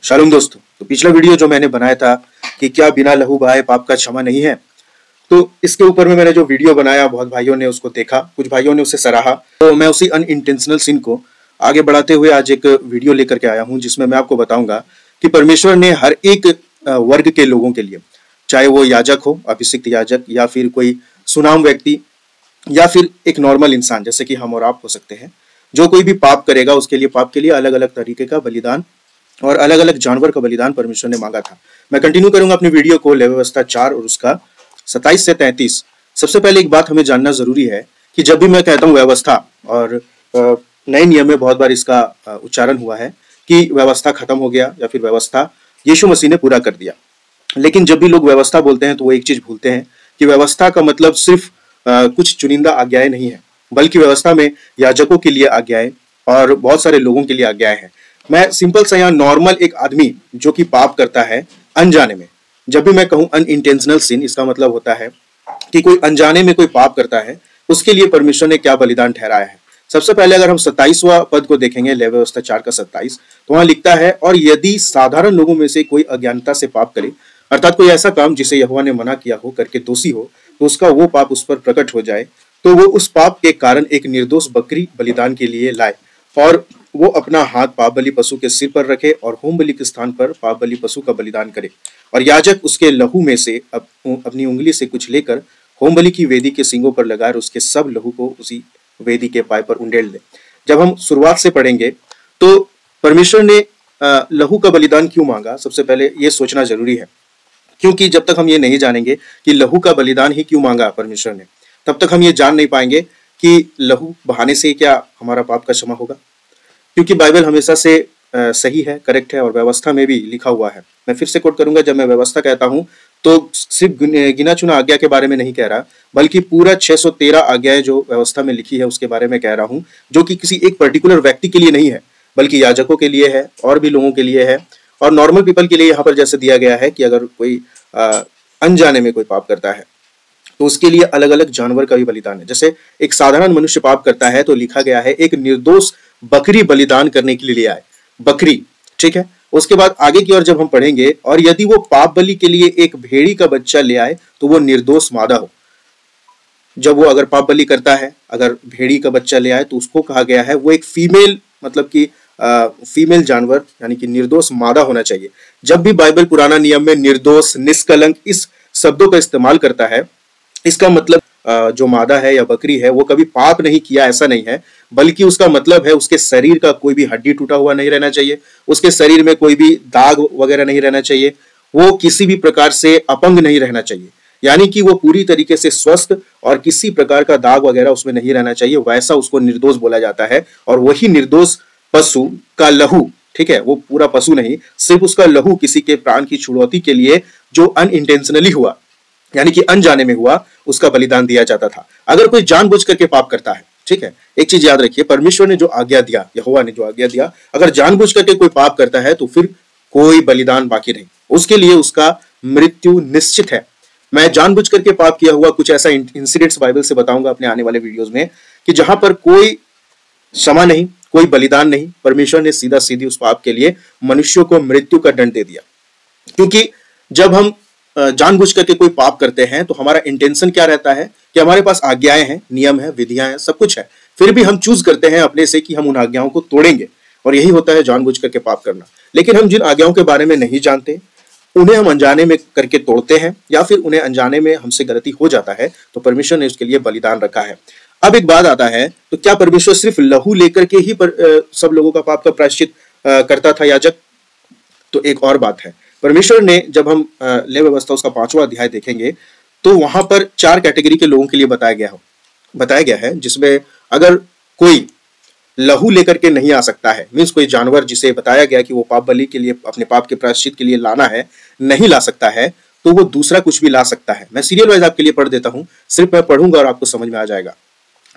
Shalom दोस्तों, तो पिछला वीडियो जो मैंने बनाया था कि क्या बिना लहू बहाए पाप का क्षमा नहीं है, तो इसके ऊपर में मैंने जो वीडियो बनाया बहुत भाइयों ने उसको देखा, कुछ भाइयों ने उसे सराहा। तो मैं उसी अनइंटेंशनल सिन को आगे बढ़ाते हुए आज एक वीडियो लेकर के आया हूं, जिसमें मैं आपको बताऊंगा कि परमेश्वर ने हर एक वर्ग के लोगों के लिए, चाहे वो याजक हो, अभिषिक्त याजक, या फिर कोई सुनाम व्यक्ति, या फिर एक नॉर्मल इंसान जैसे कि हम और आप हो सकते हैं, जो कोई भी पाप करेगा उसके लिए पाप के लिए अलग अलग तरीके का बलिदान और अलग अलग जानवर का बलिदान परमेश्वर ने मांगा था। मैं कंटिन्यू करूंगा अपनी वीडियो को लेवी व्यवस्था 4 और उसका 27 से 33। सबसे पहले एक बात हमें जानना जरूरी है कि जब भी मैं कहता हूँ व्यवस्था, और नए नियम में बहुत बार इसका उच्चारण हुआ है कि व्यवस्था खत्म हो गया या फिर व्यवस्था यीशु मसीह ने पूरा कर दिया, लेकिन जब भी लोग व्यवस्था बोलते हैं तो वो एक चीज भूलते हैं कि व्यवस्था का मतलब सिर्फ कुछ चुनिंदा आज्ञाएं नहीं है, बल्कि व्यवस्था में याजकों के लिए आज्ञाएं और बहुत सारे लोगों के लिए आज्ञाएं हैं। मैं सिंपल सा यहाँ नॉर्मल एक आदमी जो कि पाप करता है अनजाने में, जब भी मैं कहूँ अनइंटेंशनल सिन, इसका मतलब होता है कि कोई अनजाने में कोई पाप करता है, उसके लिए परमेश्वर ने क्या बलिदान ठहराया है। सबसे पहले अगर हम 27वां पद को देखेंगे, लेवी व्यवस्था 4 का 27, तो वहां लिखता है, और यदि साधारण लोगों में से कोई अज्ञानता से पाप करे, अर्थात कोई ऐसा काम जिसे यहोवा ने मना किया हो करके दोषी हो, तो उसका वो पाप उस पर प्रकट हो जाए, तो वो उस पाप के कारण एक निर्दोष बकरी बलिदान के लिए लाए, और वो अपना हाथ पाप बलि पशु के सिर पर रखे और होम बलि के स्थान पर पाप बलि पशु का बलिदान करे, और याजक उसके लहू में से अपनी उंगली से कुछ लेकर होम बलि की वेदी के सींगों पर लगाए, उसके सब लहू को उसी वेदी के पाए पर उंडेल दे। जब हम शुरुआत से पढ़ेंगे तो परमेश्वर ने लहू का बलिदान क्यों मांगा, सबसे पहले ये सोचना जरूरी है, क्योंकि जब तक हम ये नहीं जानेंगे कि लहू का बलिदान ही क्यों मांगा परमेश्वर ने, तब तक हम ये जान नहीं पाएंगे कि लहू बहाने से क्या हमारा पाप का क्षमा होगा। क्योंकि बाइबल हमेशा से सही है, करेक्ट है, और व्यवस्था में भी लिखा हुआ है। मैं फिर से कोट करूंगा, जब मैं व्यवस्था कहता हूं तो सिर्फ गिना चुना आज्ञा के बारे में नहीं कह रहा, बल्कि पूरा 613 आज्ञाएं जो व्यवस्था में लिखी है उसके बारे में कह रहा हूं, जो कि किसी एक पर्टिकुलर व्यक्ति के लिए नहीं है, बल्कि याजकों के लिए है और भी लोगों के लिए है, और नॉर्मल पीपल के लिए। यहाँ पर जैसे दिया गया है कि अगर कोई अनजाने में कोई पाप करता है तो उसके लिए अलग अलग जानवर का भी बलिदान है। जैसे एक साधारण मनुष्य पाप करता है तो लिखा गया है एक निर्दोष बकरी बलिदान करने के लिए ले आए, बकरी, ठीक है। उसके बाद आगे की ओर जब हम पढ़ेंगे, और यदि वो पाप बलि के लिए एक भेड़ी का बच्चा ले आए तो वो निर्दोष मादा हो। जब वो अगर पाप बलि करता है, अगर भेड़ी का बच्चा ले आए, तो उसको कहा गया है वो एक फीमेल, मतलब कि फीमेल जानवर, यानी कि निर्दोष मादा होना चाहिए। जब भी बाइबल पुराना नियम में निर्दोष, निष्कलंक इस शब्दों का इस्तेमाल करता है, इसका मतलब जो मादा है या बकरी है वो कभी पाप नहीं किया, ऐसा नहीं है, बल्कि उसका मतलब है उसके शरीर का कोई भी हड्डी टूटा हुआ नहीं रहना चाहिए, उसके शरीर में कोई भी दाग वगैरह नहीं रहना चाहिए, वो किसी भी प्रकार से अपंग नहीं रहना चाहिए, यानी कि वो पूरी तरीके से स्वस्थ और किसी प्रकार का दाग वगैरह उसमें नहीं रहना चाहिए, वैसा उसको निर्दोष बोला जाता है। और वही निर्दोष पशु का लहू, ठीक है, वो पूरा पशु नहीं, सिर्फ उसका लहू किसी के प्राण की छुड़ौती के लिए जो अनइंटेंशनली हुआ, यानी कि अनजाने में हुआ, उसका बलिदान दिया जाता था। अगर कोई जानबूझ करके पाप करता है, ठीक है, एक चीज याद रखिए, परमेश्वर ने जो आज्ञा दिया, यहोवा ने जो आज्ञा दिया, अगर जानबूझ करके कोई पाप करता है तो फिर कोई बलिदान बाकी नहीं, उसके लिए उसका मृत्यु निश्चित है। मैं जानबूझ करके पाप किया हुआ कुछ ऐसा इंसिडेंट्स बाइबल से बताऊंगा अपने आने वाले वीडियोस में, कि जहां पर कोई क्षमा नहीं, कोई बलिदान नहीं, परमेश्वर ने सीधा सीधी उस पाप के लिए मनुष्यों को मृत्यु का दंड दे दिया। क्योंकि जब हम जानबूझ करके कोई पाप करते हैं तो हमारा इंटेंशन क्या रहता है कि हमारे पास आज्ञाएं हैं, नियम है, विधियां हैं, सब कुछ है, फिर भी हम चूज करते हैं अपने से कि हम उन आज्ञाओं को तोड़ेंगे, और यही होता है जानबूझ करके पाप करना। लेकिन हम जिन आज्ञाओं के बारे में नहीं जानते, उन्हें हम अनजाने में करके तोड़ते हैं, या फिर उन्हें अनजाने में हमसे गलती हो जाता है, तो परमेश्वर ने उसके लिए बलिदान रखा है। अब एक बात आता है, तो क्या परमेश्वर सिर्फ लहू लेकर के ही सब लोगों का पाप का प्रायश्चित करता था याजक? तो एक और बात है, परमेश्वर ने, जब हम लेवी व्यवस्था उसका 5वां अध्याय देखेंगे, तो वहां पर 4 कैटेगरी के लोगों के लिए बताया गया है, जिसमें अगर कोई लहू लेकर के नहीं आ सकता है, मीन्स कोई जानवर जिसे बताया गया कि वो पाप बलि के लिए, अपने पाप के प्रायश्चित के लिए लाना है, नहीं ला सकता है, तो वो दूसरा कुछ भी ला सकता है। मैं सीरियल वाइज आपके लिए पढ़ देता हूं, सिर्फ मैं पढ़ूंगा और आपको समझ में आ जाएगा।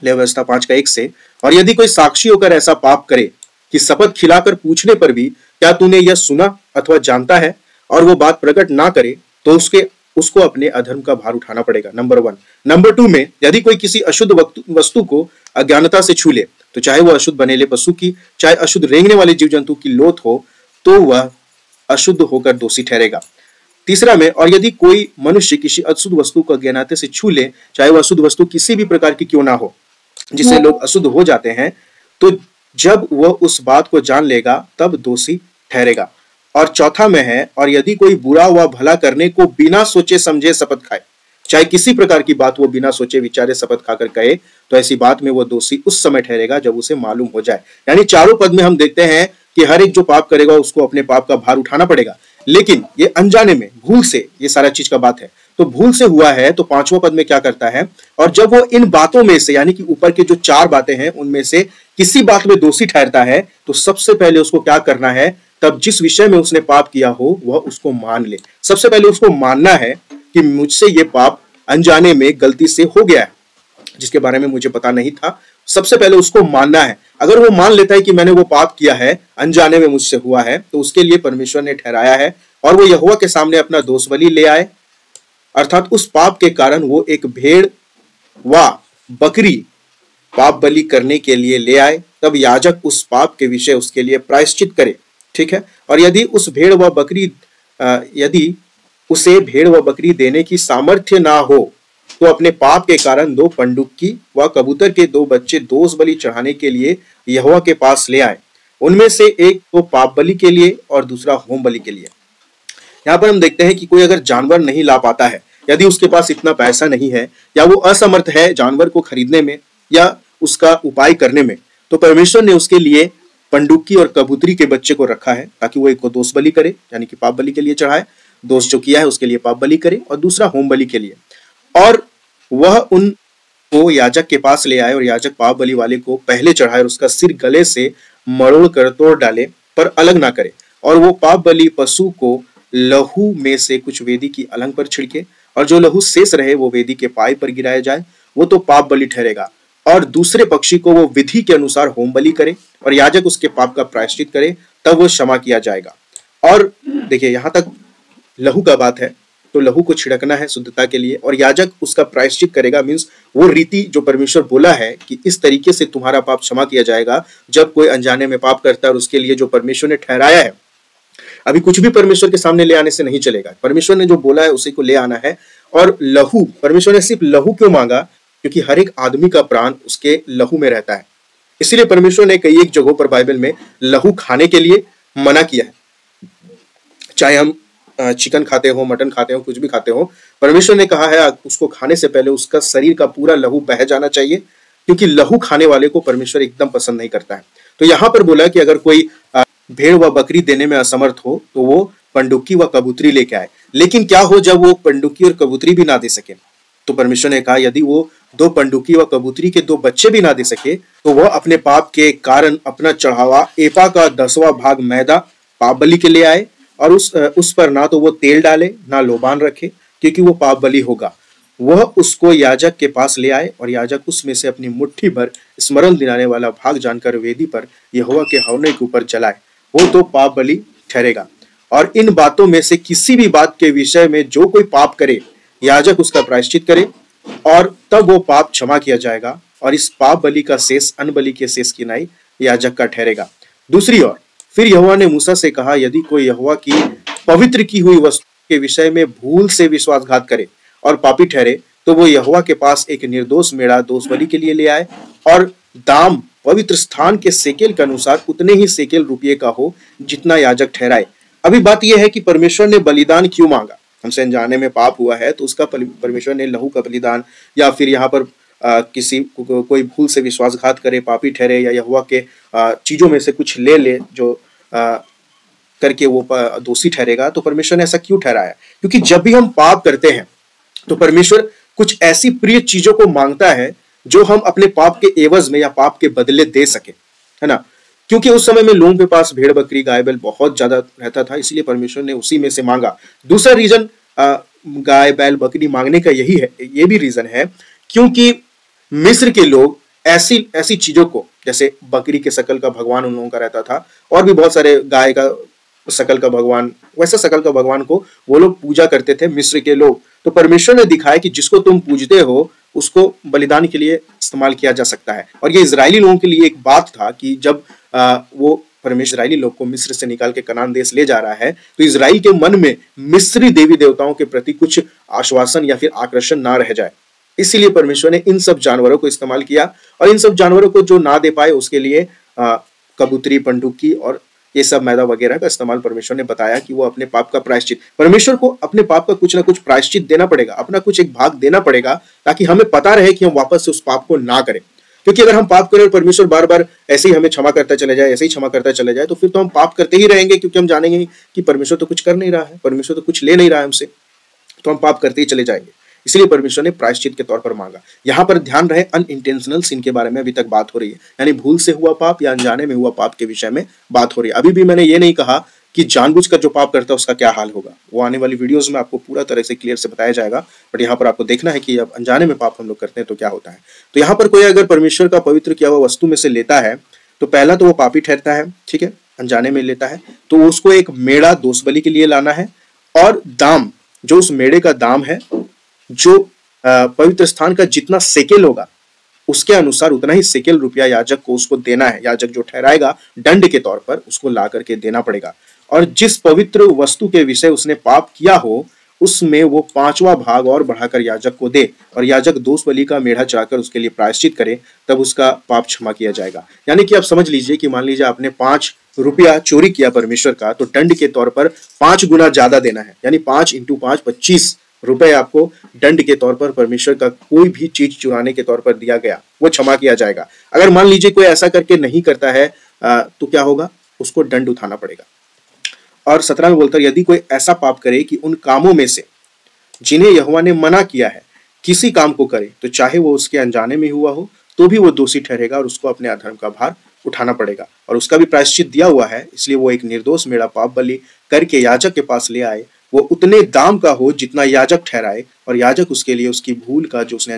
लेवी व्यवस्था 5 का 1 से, और यदि कोई साक्षी होकर ऐसा पाप करे कि शपथ खिलाकर पूछने पर भी क्या तूने यह सुना अथवा जानता है, और वो बात प्रकट ना करे, तो उसको अपने अधर्म का भार उठाना पड़ेगा, नंबर 1। नंबर 2 में, यदि कोई किसी अशुद्ध वस्तु को अज्ञानता से छू ले, तो चाहे वो अशुद्ध बनेले पशु की, चाहे अशुद्ध रेंगने वाले जीव जंतु की लोथ हो, तो वह अशुद्ध होकर दोषी ठहरेगा। तीसरा में, और यदि कोई मनुष्य किसी अशुद्ध वस्तु को अज्ञानता से छू ले, चाहे वह अशुद्ध वस्तु किसी भी प्रकार की क्यों ना हो, जिससे लोग अशुद्ध हो जाते हैं, तो जब वह उस बात को जान लेगा तब दोषी ठहरेगा। और चौथा में है, और यदि कोई बुरा व भला करने को बिना सोचे समझे शपथ खाए, चाहे किसी प्रकार की बात वो बिना सोचे विचारे शपथ खाकर कहे, तो ऐसी बात में वो दोषी उस समय ठहरेगा जब उसे मालूम हो जाए। यानी चारों पद में हम देखते हैं कि हर एक जो पाप करेगा उसको अपने पाप का भार उठाना पड़ेगा, लेकिन ये अनजाने में, भूल से, ये सारा चीज का बात है। तो भूल से हुआ है, तो पांचवा पद में क्या करता है, और जब वो इन बातों में से, यानी कि ऊपर के जो चार बातें हैं उनमें से किसी बात में दोषी ठहरता है, तो सबसे पहले उसको क्या करना है, तब जिस विषय में उसने पाप किया हो वह उसको मान ले। सबसे पहले उसको मानना है कि मुझसे ये पाप अनजाने में गलती से हो गया है, जिसके बारे में मुझे पता नहीं था। सबसे पहले उसको मानना है। अगर वो मान लेता है कि मैंने वो पाप किया है, अनजाने में मुझसे हुआ है, तो उसके लिए परमेश्वर ने ठहराया है, और वो यहोवा के सामने अपना दोष बलि ले आए, अर्थात उस पाप के कारण वो एक भेड़ व बकरी पाप बलि करने के लिए ले आए, तब याजक उस पाप के विषय उसके लिए प्रायश्चित करे। ठीक है। और यदि उस भेड़ व बकरी यदि उसे भेड़ व बकरी देने की सामर्थ्य ना हो, तो अपने पाप के कारण 2 पंडुक्की व कबूतर के 2 बच्चे दोष बलि चढ़ाने के लिए यहोवा के पास ले आए। उनमें से एक तो पाप बलि के लिए और दूसरा होम बलि के लिए। यहाँ पर हम देखते हैं कि कोई अगर जानवर नहीं ला पाता है, यदि उसके पास इतना पैसा नहीं है, या वो असमर्थ है जानवर को खरीदने में या उसका उपाय करने में, तो परमेश्वर ने उसके लिए पंडुक्की और कबूतरी के बच्चे को रखा है, ताकि वो एक को दोष बलि करे, यानी कि पाप बलि के लिए चढ़ाए, दोष जो किया है उसके लिए पाप बलि करे, और दूसरा होम बलि के लिए। और वह उनको याजक के पास ले आए, और याजक पाप बलि वाले को पहले चढ़ाए और उसका सिर गले से मरोड़ कर तोड़ डाले, पर अलग ना करे। और वो पाप बलि पशु को लहू में से कुछ वेदी की अलंग पर छिड़के, और जो लहू शेष रहे वो वेदी के पाए पर गिराया जाए, वो तो पाप बलि ठहरेगा। और दूसरे पक्षी को वो विधि के अनुसार होम बलि करे, और याजक उसके पाप का प्रायश्चित करे, तब वो क्षमा किया जाएगा। और देखिए, यहाँ तक लहू का बात है, तो लहू को छिड़कना है शुद्धता के लिए, और याजक उसका प्रायश्चित करेगा। मीन्स वो रीति जो परमेश्वर बोला है कि इस तरीके से तुम्हारा पाप क्षमा किया जाएगा, जब कोई अनजाने में पाप करता है, और उसके लिए जो परमेश्वर ने ठहराया है। अभी कुछ भी परमेश्वर के सामने ले आने से नहीं चलेगा, परमेश्वर ने जो बोला है उसी को ले आना है। और लहू, परमेश्वर ने सिर्फ लहू क्यों मांगा, क्योंकि हर एक आदमी का प्राण उसके लहू में रहता है। इसीलिए परमेश्वर ने कई एक जगहों पर बाइबल में लहू खाने के लिए मना किया है। चाहे हम चिकन खाते हो, मटन खाते हो, कुछ भी खाते हो, परमेश्वर ने कहा है उसको खाने से पहले उसका शरीर का पूरा लहू बह जाना चाहिए, क्योंकि लहू खाने वाले को परमेश्वर एकदम पसंद नहीं करता है। तो यहाँ पर बोला कि अगर कोई भेड़ व बकरी देने में असमर्थ हो, तो वो पंडुक्की व कबूतरी लेके आए। लेकिन क्या हो जब वो पंडुक्की और कबूतरी भी ना दे सके, तो परमेश्वर ने कहा यदि वो 2 पंडुक्की व कबूतरी के 2 बच्चे भी ना दे सके, तो वह अपने पाप के कारण अपना चढ़ावा एपा का 10वां भाग मैदा पाप बलि के लिए आए, और उस पर ना तो वो तेल डाले ना लोबान रखे, क्योंकि वो पाप बलि होगा। वह उसको याजक के पास ले आए, और याजक उसमें से अपनी मुट्ठी भर स्मरण दिलाने वाला भाग जानकर वेदी पर यहोवा के हवने के ऊपर जलाए, वो तो पाप बलि ठहरेगा। और इन बातों में से किसी भी बात के विषय में जो कोई पाप करे, याजक उसका प्रायश्चित करे, और तब वो पाप क्षमा किया जाएगा, और इस पाप बलि का शेष अन्न बलि के शेष की नाई याजक का ठहरेगा। दूसरी ओर फिर यहोवा ने मूसा से कहा, यदि कोई यहोवा की पवित्र की हुई वस्तु के विषय में भूल से विश्वासघात करे और पापी ठहरे, तो वो यहोवा के पास एक निर्दोष मेढ़ा दोष बलि के लिए ले आए, और दाम पवित्र स्थान के सेकेल के अनुसार उतने ही सेकेल रुपये का हो जितना याजक ठहराए। अभी बात यह है कि परमेश्वर ने बलिदान क्यों मांगा। हमसे अनजाने में पाप हुआ है, तो उसका परमेश्वर ने लहू का बलिदान, या फिर यहाँ पर किसी कोई भूल से विश्वासघात करे, पापी ठहरे, या यहोवा के चीजों में से कुछ ले ले जो करके वो दोषी ठहरेगा, तो परमेश्वर ने ऐसा क्यों ठहराया? क्योंकि जब भी हम पाप करते हैं तो परमेश्वर कुछ ऐसी प्रिय चीजों को मांगता है जो हम अपने पाप के एवज में या पाप के बदले दे सके, है ना। क्योंकि उस समय में लोगों के पास भेड़ बकरी गाय बैल बहुत ज्यादा रहता था, इसलिए परमेश्वर ने उसी में से मांगा। दूसरा रीजन गाय बैल बकरी मांगने का यही है, ये भी रीजन है क्योंकि मिस्र के लोग ऐसी ऐसी चीजों को, जैसे बकरी के शकल का भगवान उन लोगों का रहता था, और भी बहुत सारे गाय का शकल का भगवान, वैसे शकल का भगवान को वो लोग पूजा करते थे मिस्र के लोग। तो परमेश्वर ने दिखाया कि जिसको तुम पूजते हो उसको बलिदान के लिए इस्तेमाल किया जा सकता है। और ये इजरायली लोगों के लिए एक बात था कि जब वो परमेश्वर इजरायली लोग को मिस्र से निकाल के कनान देश ले जा रहा है, तो इजराइल के मन में मिस्री देवी देवताओं के प्रति कुछ आश्वासन या फिर आकर्षण ना रह जाए, इसीलिए परमेश्वर ने इन सब जानवरों को इस्तेमाल किया। और इन सब जानवरों को जो ना दे पाए उसके लिए कबूतरी, पंडुकी और ये सब मैदा वगैरह का इस्तेमाल परमेश्वर ने बताया कि वो अपने पाप का प्रायश्चित, परमेश्वर को अपने पाप का कुछ ना कुछ प्रायश्चित देना पड़ेगा, अपना कुछ एक भाग देना पड़ेगा, ताकि हमें पता रहे कि हम वापस से उस पाप को ना करें। क्योंकि अगर हम पाप करें और परमेश्वर बार बार ऐसे ही हमें क्षमा करता चले जाए, ऐसे ही क्षमा करता चले जाए, तो फिर तो हम पाप करते ही रहेंगे, क्योंकि हम जानेंगे कि परमेश्वर तो कुछ कर नहीं रहा है, परमेश्वर तो कुछ ले नहीं रहा है हमसे, तो हम पाप करते ही चले जाएंगे। इसलिए परमेश्वर ने प्रायश्चित के तौर पर मांगा। यहाँ पर ध्यान रहे अनइंटेंशनल सिन के बारे में अभी तक बात हो रही है, यानी भूल से हुआ पाप या अनजाने में हुआ पाप के विषय में बात हो रही है। अभी भी मैंने ये नहीं कहा कि जानबूझकर जो पाप करता है उसका क्या हाल होगा, वो आने वाली वीडियोस में आपको पूरा तरह से क्लियर से बताया जाएगा। बट यहाँ पर आपको देखना है कि अब अनजाने में पाप हम लोग करते हैं तो क्या होता है। तो यहाँ पर कोई अगर परमेश्वर का पवित्र किया हुआ वस्तु में से लेता है तो पहला तो वो पापी ठहरता है, ठीक है, अनजाने में लेता है, तो उसको एक मेढ़ा दोष बलि के लिए लाना है, और दाम, जो उस मेढ़े का दाम है, जो पवित्र स्थान का जितना सेकेल होगा उसके अनुसार उतना ही सेकेल रुपया याजक को उसको देना है। याजक जो ठहराएगा दंड के तौर पर उसको ला करके देना पड़ेगा। और जिस पवित्र वस्तु के विषय उसने पाप किया हो उसमें वो 5वां भाग और बढ़ाकर याजक को दे, और याजक दोष बलि का मेढ़ा चढ़ाकर उसके लिए प्रायश्चित करे, तब उसका पाप क्षमा किया जाएगा। यानी कि आप समझ लीजिए कि मान लीजिए आपने 5 रुपया चोरी किया परमेश्वर का, तो दंड के तौर पर 5 गुना ज्यादा देना है, यानी 5 × 5 25 रुपए आपको दंड के तौर पर परमेश्वर का कोई भी चीज चुराने के तौर पर दिया गया, वो क्षमा किया जाएगा। अगर मान लीजिए कोई ऐसा करके नहीं करता है तो क्या होगा, उसको दंड उठाना पड़ेगा। और 17 में बोलता है, यदि कोई ऐसा पाप करे कि उन कामों में से जिन्हें यहोवा ने मना किया है किसी काम को करे, तो चाहे वो उसके अनजाने में हुआ हो तो भी वो दोषी ठहरेगा और उसको अपने अधर्म का भार उठाना पड़ेगा। और उसका भी प्रायश्चित दिया हुआ है, इसलिए वो एक निर्दोष मेढ़ा पाप बलि करके याजक के पास ले आए, वो उतने दाम का हो जितना याजक ठहराए, और याजक उसके लिए उसकी भूल का जो उसने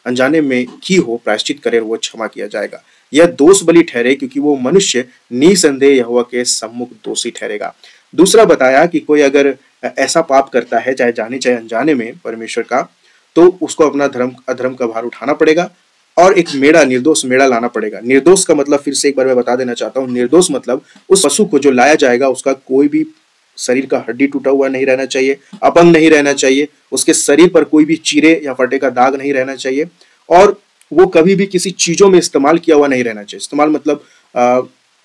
अनजाने में की हो प्रायश्चित करे, वो क्षमा किया जाएगा। यह दोष बलि ठहरे क्योंकि वो मनुष्य निसंदेह यहोवा के सम्मुख दोषी ठहरेगा। दूसरा बताया कि कोई अगर ऐसा पाप करता है, चाहे जाने चाहे अनजाने में परमेश्वर का, तो उसको अपना अधर्म का भार उठाना पड़ेगा और एक मेढ़ा, निर्दोष मेढ़ा लाना पड़ेगा। निर्दोष का मतलब फिर से एक बार मैं बता देना चाहता हूँ, निर्दोष मतलब उस पशु को जो लाया जाएगा उसका कोई भी शरीर का हड्डी टूटा हुआ नहीं रहना चाहिए, अपंग नहीं रहना चाहिए, उसके शरीर पर कोई भी चीरे या फटे का दाग नहीं रहना चाहिए, और वो कभी भी किसी चीजों में इस्तेमाल किया हुआ नहीं रहना चाहिए। इस्तेमाल मतलब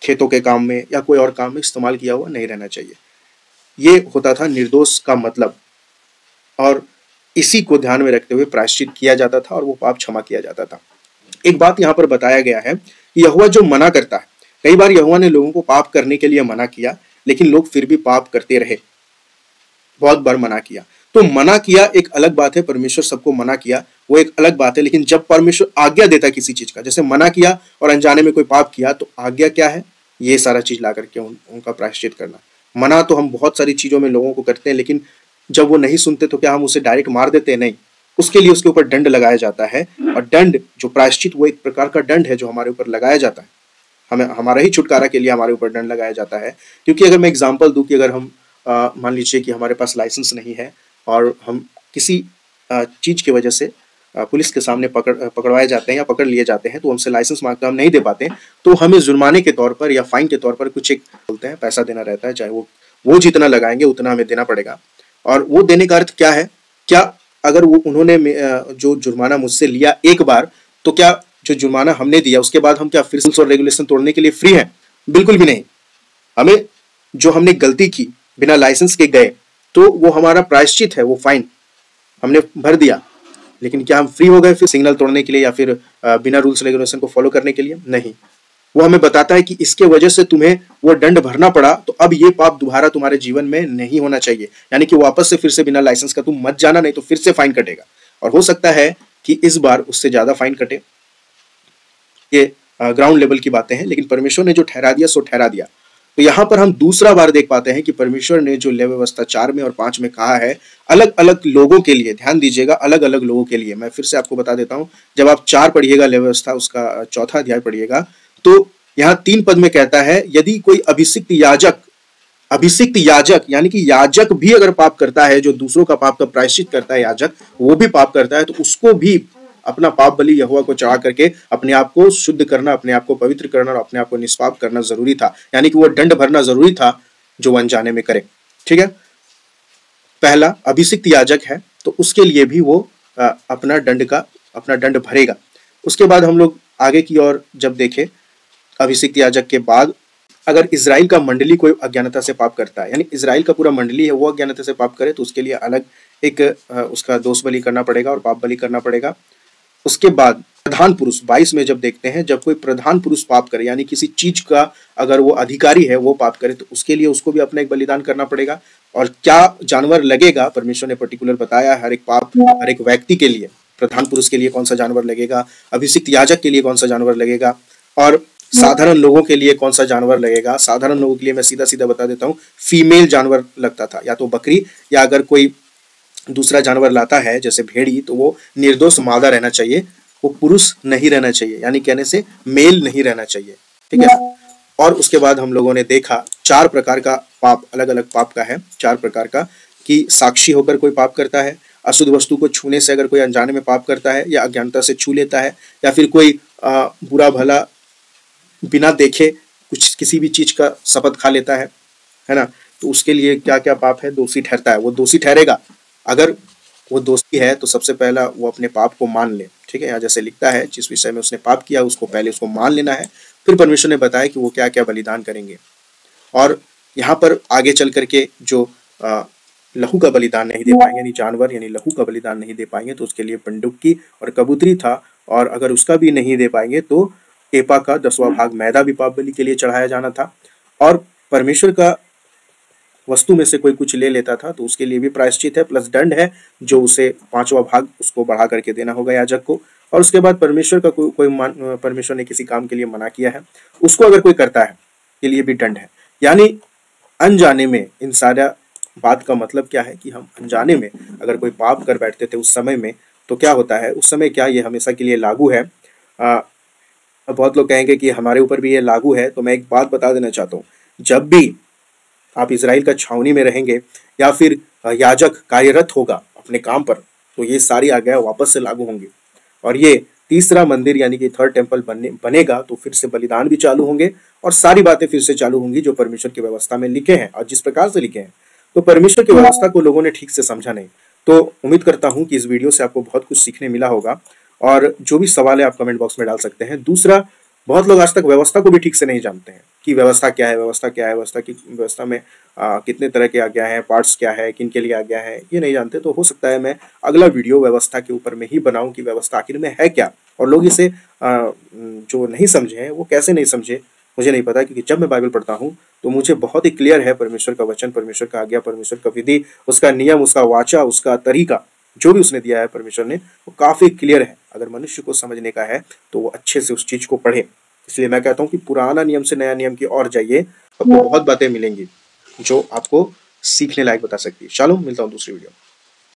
खेतों के काम में या कोई और काम में इस्तेमाल किया हुआ नहीं रहना चाहिए। ये होता था निर्दोष का मतलब, और इसी को ध्यान में रखते हुए प्रायश्चित किया जाता था और वो पाप क्षमा किया जाता था। एक बात यहाँ पर बताया गया है, यहोवा जो मना करता है, कई बार यहोवा ने लोगों को पाप करने के लिए मना किया, लेकिन लोग फिर भी पाप करते रहे, बहुत बार मना किया। तो मना किया एक अलग बात है, परमेश्वर सबको मना किया वो एक अलग बात है, लेकिन जब परमेश्वर आज्ञा देता है किसी चीज का, जैसे मना किया और अनजाने में कोई पाप किया, तो आज्ञा क्या है, ये सारा चीज ला करके उनका प्रायश्चित करना। मना तो हम बहुत सारी चीजों में लोगों को करते हैं, लेकिन जब वो नहीं सुनते तो क्या हम उसे डायरेक्ट मार देते हैं? नहीं, उसके लिए उसके ऊपर दंड लगाया जाता है, और दंड जो प्रायश्चित वो एक प्रकार का दंड है जो हमारे ऊपर लगाया जाता है, हमें हमारा ही छुटकारा के लिए हमारे ऊपर दंड लगाया जाता है। क्योंकि अगर मैं एग्जांपल दूं कि अगर हम मान लीजिए कि हमारे पास लाइसेंस नहीं है और हम किसी चीज की वजह से पुलिस के सामने पकड़वाए जाते हैं या पकड़ लिए जाते हैं, तो हमसे लाइसेंस मांगते, हम नहीं दे पाते, तो हमें जुर्माने के तौर पर या फाइन के तौर पर कुछ एक बोलते हैं पैसा देना रहता है, चाहे वो जितना लगाएंगे उतना हमें देना पड़ेगा। और वो देने का अर्थ क्या है, क्या अगर वो उन्होंने जो जुर्माना मुझसे लिया एक बार, तो क्या जो जुर्माना हमने दिया उसके बाद हम क्या फिर रूल्स और रेगुलेशन तोड़ने के लिए फ्री हैं? बिल्कुल भी नहीं। हमें जो हमने गलती की बिना लाइसेंस के गए, तो वो हमारा प्रायश्चित है, वो फाइन हमने भर दिया, लेकिन क्या हम फ्री हो गए फिर सिग्नल तोड़ने के लिए या फिर बिना रूल्स रेगुलेशन को फॉलो करने के लिए? नहीं। वो हमें बताता है कि इसके वजह से तुम्हें वो दंड भरना पड़ा, तो अब ये पाप दोबारा तुम्हारे जीवन में नहीं होना चाहिए, यानी कि वापस से फिर से बिना लाइसेंस का तुम मत जाना, नहीं तो फिर से फाइन कटेगा। और हो सकता है कि इस बार उससे ज्यादा फाइन कटे। ये ग्राउंड लेवल की बातें हैं, लेकिन परमेश्वर ने जो ठहरा दिया सो ठहरा दिया। तो यहाँ पर हम दूसरा बार देख पाते हैं कि परमेश्वर ने जो लेव व्यवस्था 4 में और 5 में कहा है, अलग अलग लोगों के लिए, ध्यान दीजिएगा, अलग अलग लोगों के लिए। मैं फिर से आपको बता देता हूँ, जब आप 4 पढ़िएगा लेव व्यवस्था, उसका 4था अध्याय पढ़िएगा, तो यहाँ 3 पद में कहता है, यदि कोई अभिषिक्त याजक यानी कि याजक भी अगर पाप करता है, जो दूसरों का पाप का प्रायश्चित करता है, याजक वो भी पाप करता है, तो उसको भी अपना पाप बलि यहोवा को चढ़ा करके अपने आप को शुद्ध करना, अपने आप को पवित्र करना और अपने आप को निष्पाप करना जरूरी था। यानी कि वो दंड भरना जरूरी था जो अनजाने में करे। ठीक है, पहला अभिषिक्त याजक है तो उसके लिए भी वो अपना दंड भरेगा। उसके बाद हम लोग आगे की ओर जब देखें, अभिषिक्त याजक के बाद अगर इजराइल का मंडली कोई अज्ञानता से पाप करता है, यानी इजराइल का पूरा मंडली है वो अज्ञानता से पाप करे, तो उसके लिए अलग एक उसका दोष बलि करना पड़ेगा और पाप बलि करना पड़ेगा। उसके बाद प्रधान पुरुष 22 में जब देखते हैं, जब कोई प्रधान पुरुष पाप करे, यानी किसी चीज का अगर वो अधिकारी है वो पाप करे, तो उसके लिए उसको भी अपना एक बलिदान करना पड़ेगा। और क्या जानवर लगेगा परमेश्वर ने पर्टिकुलर बताया, हर एक व्यक्ति के लिए, प्रधान पुरुष के लिए कौन सा जानवर लगेगा, अभिषिक्त याजक के लिए कौन सा जानवर लगेगा और साधारण लोगों के लिए कौन सा जानवर लगेगा। साधारण लोगों के लिए मैं सीधा सीधा बता देता हूँ, फीमेल जानवर लगता था, या तो बकरी, या अगर कोई दूसरा जानवर लाता है जैसे भेड़ी, तो वो निर्दोष मादा रहना चाहिए, वो पुरुष नहीं रहना चाहिए, यानी कहने से मेल नहीं रहना चाहिए। ठीक है। और उसके बाद हम लोगों ने देखा 4 प्रकार का पाप, अलग अलग पाप का है 4 प्रकार का, कि साक्षी होकर कोई पाप करता है, अशुद्ध वस्तु को छूने से अगर कोई अनजाने में पाप करता है, या अज्ञानता से छू लेता है, या फिर कोई बुरा भला बिना देखे किसी भी चीज का शपथ खा लेता है ना, तो उसके लिए क्या क्या पाप है, दोषी ठहरता है, वो दोषी ठहरेगा। अगर वो दोषी है तो सबसे पहला वो अपने पाप को मान ले। ठीक है, यहाँ जैसे लिखता है जिस विषय में उसने पाप किया उसको पहले उसको मान लेना है, फिर परमेश्वर ने बताया कि वो क्या क्या बलिदान करेंगे। और यहाँ पर आगे चल करके जो लहू का बलिदान नहीं दे पाएंगे, यानी जानवर यानी लहू का बलिदान नहीं दे पाएंगे, तो उसके लिए पंडुक्की और कबूतरी था, और अगर उसका भी नहीं दे पाएंगे तो एपा का 10वां भाग मैदा भी पाप बलि के लिए चढ़ाया जाना था। और परमेश्वर का वस्तु में से कोई कुछ ले लेता था तो उसके लिए भी प्रायश्चित है, प्लस दंड है जो उसे 5वां भाग उसको बढ़ा करके देना होगा याजक को। और उसके बाद परमेश्वर का परमेश्वर ने किसी काम के लिए मना किया है, उसको अगर कोई करता है के लिए भी दंड है। यानी अनजाने में, इन सारा बात का मतलब क्या है कि हम अनजाने में अगर कोई पाप कर बैठते थे उस समय में, तो क्या होता है उस समय, क्या ये हमेशा के लिए लागू है? बहुत लोग कहेंगे कि हमारे ऊपर भी ये लागू है, तो मैं एक बात बता देना चाहता हूँ, जब भी आप इजराइल का छावनी में रहेंगे या फिर याजक कार्यरत होगा अपने काम पर, तो ये सारी आज्ञाएं वापस से लागू होंगी। और ये तीसरा मंदिर यानी कि 3rd टेम्पल बनेगा तो फिर से बलिदान भी चालू होंगे और सारी बातें फिर से चालू होंगी जो परमेश्वर की व्यवस्था में लिखे हैं और जिस प्रकार से लिखे हैं। तो परमेश्वर की व्यवस्था को लोगों ने ठीक से समझा नहीं। तो उम्मीद करता हूँ कि इस वीडियो से आपको बहुत कुछ सीखने मिला होगा, और जो भी सवाल है आप कमेंट बॉक्स में डाल सकते हैं। दूसरा, बहुत लोग आज तक व्यवस्था को भी ठीक से नहीं जानते हैं कि व्यवस्था क्या है, व्यवस्था में कितने तरह के आज्ञा है, पार्ट्स क्या है, किन के लिए आज्ञा है, ये नहीं जानते। तो हो सकता है मैं अगला वीडियो व्यवस्था के ऊपर में ही बनाऊं कि व्यवस्था आखिर में है क्या, और लोग इसे जो नहीं समझे हैं वो कैसे नहीं समझे मुझे नहीं पता, क्योंकि जब मैं बाइबल पढ़ता हूँ तो मुझे बहुत ही क्लियर है परमेश्वर का वचन, परमेश्वर का आज्ञा, परमेश्वर का विधि, उसका नियम, उसका वाचा, उसका तरीका, जो भी उसने दिया है परमेश्वर ने, वो काफी क्लियर है। अगर मनुष्य को समझने का है तो वो अच्छे से उस चीज को पढ़े। इसलिए मैं कहता हूँ कि पुराना नियम से नया नियम की ओर जाइए, आपको बहुत बातें मिलेंगी जो आपको सीखने लायक बता सकती है। चलो मिलता हूँ दूसरी वीडियो।